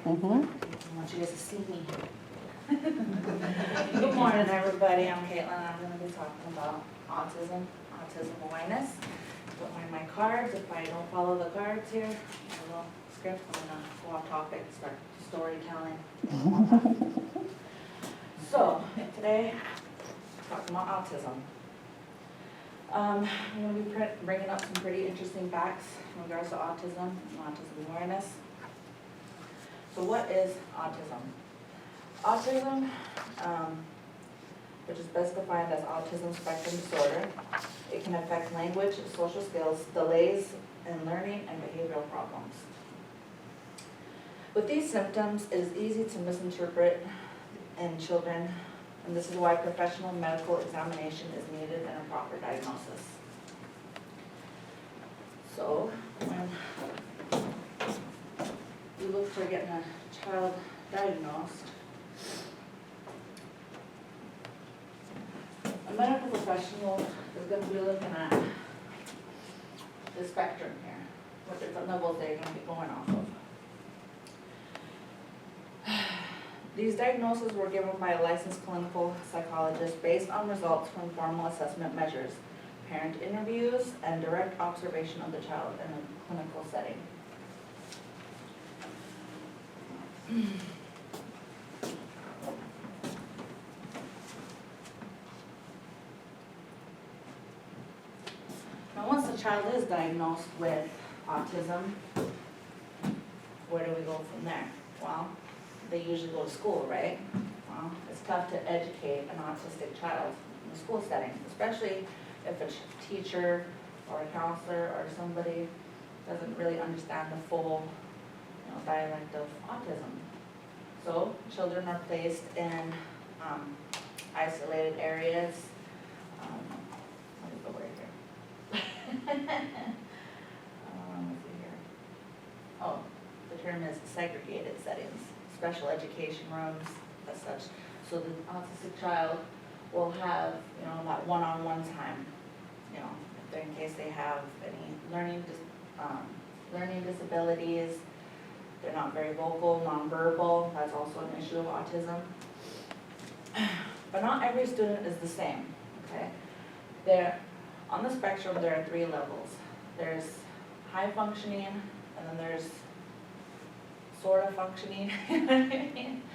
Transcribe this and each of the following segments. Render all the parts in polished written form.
Mm-hmm. I want you guys to see me. Good morning, everybody. I'm Caitlin. I'm going to be talking about autism awareness. Don't mind my cards. If I don't follow the cards here, a little script, I'm going to go off topic, start storytelling. So, today, talking about autism. I'm going to be bringing up some pretty interesting facts in regards to autism and autism awareness. So what is autism? Autism, which is best defined as autism spectrum disorder, it can affect language, social skills, delays in learning, and behavioral problems. With these symptoms, it is easy to misinterpret in children, and this is why professional medical examination is needed and a proper diagnosis. So, when you look for getting a child diagnosed, a medical professional is going to be looking at the spectrum here, what different levels they're going to be going off of. These diagnoses were given by a licensed clinical psychologist based on results from formal assessment measures, parent interviews, and direct observation of the child in a clinical setting. Now, once the child is diagnosed with autism, where do we go from there? Well, they usually go to school, right? Well, it's tough to educate an autistic child in a school setting, especially if a teacher or a counselor or somebody doesn't really understand the full, dialect of autism. So children are placed in isolated areas. What is the word here? Let's see here. Oh, the term is segregated settings, special education rooms as such. So the autistic child will have, that one-on-one time, if they're, in case they have any learning disabilities, they're not very vocal, nonverbal, that's also an issue of autism. But not every student is the same, okay? On the spectrum, there are 3 levels. There's high functioning, and then there's sort of functioning, and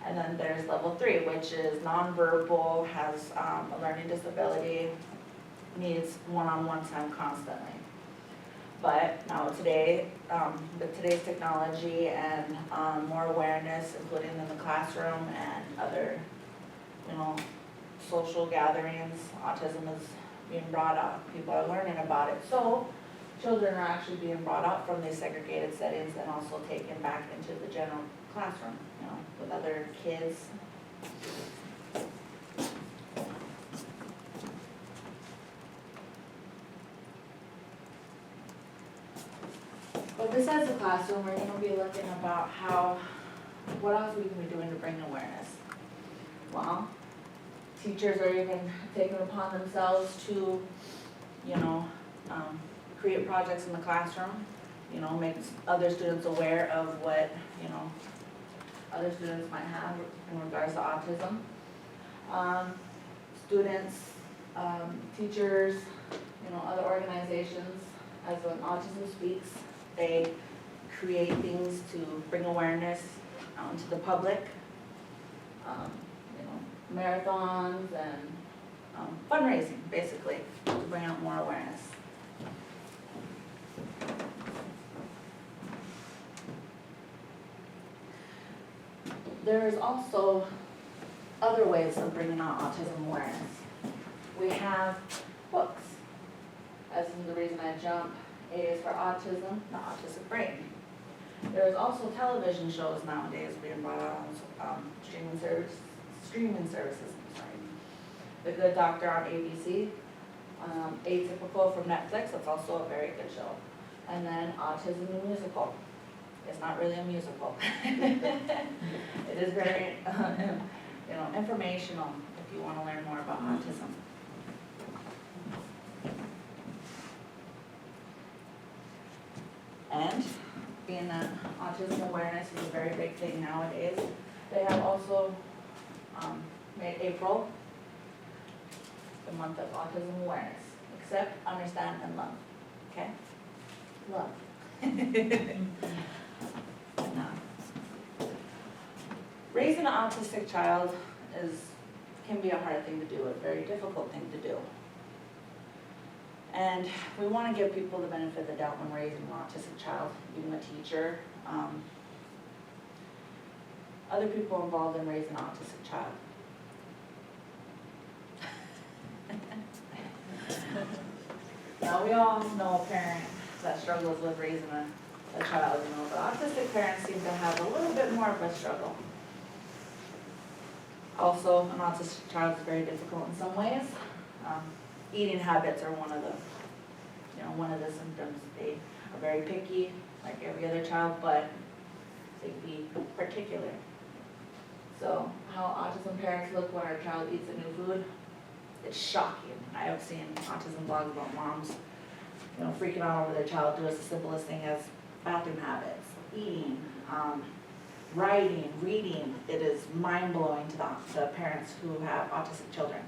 then there's level 3, which is nonverbal, has a learning disability, needs one-on-one time constantly. But now today, with today's technology and more awareness, including in the classroom and other, social gatherings, autism is being brought up. People are learning about it. So children are actually being brought up from these segregated settings and also taken back into the general classroom, with other kids. But besides the classroom, we're going to be looking about what else we can be doing to bring awareness. Well, teachers are even taking it upon themselves to, create projects in the classroom, make other students aware of what, other students might have in regards to autism. Students, teachers, other organizations, as when autism speaks, they create things to bring awareness out to the public, marathons and fundraising, basically, to bring out more awareness. There is also other ways of bringing out autism awareness. We have books, as in the reason I jump. A is for autism, the autistic brain. There's also television shows nowadays being brought out on streaming services. The Good Doctor on ABC, Atypical from Netflix, that's also a very good show. And then Autism the Musical. It's not really a musical. It is very, informational if you want to learn more about autism. And being understanding that autism awareness is a very big thing nowadays. They have also made April the month of autism awareness. Accept, understand, and love. Okay? Love. Now, raising an autistic child can be a hard thing to do, a very difficult thing to do. And we want to give people the benefit of the doubt when raising an autistic child, even a teacher, other people involved in raising an autistic child. Now, we all know a parent that struggles with raising a child, but autistic parents seem to have a little bit more of a struggle. Also, an autistic child is very difficult in some ways. Eating habits are one of the symptoms. They are very picky, like every other child, but they can be particular. So, how autism parents look when our child eats a new food, it's shocking. I have seen autism blogs about moms, freaking out over their child doing the simplest thing as bathroom habits, eating, writing, reading. It is mind-blowing to the parents who have autistic children.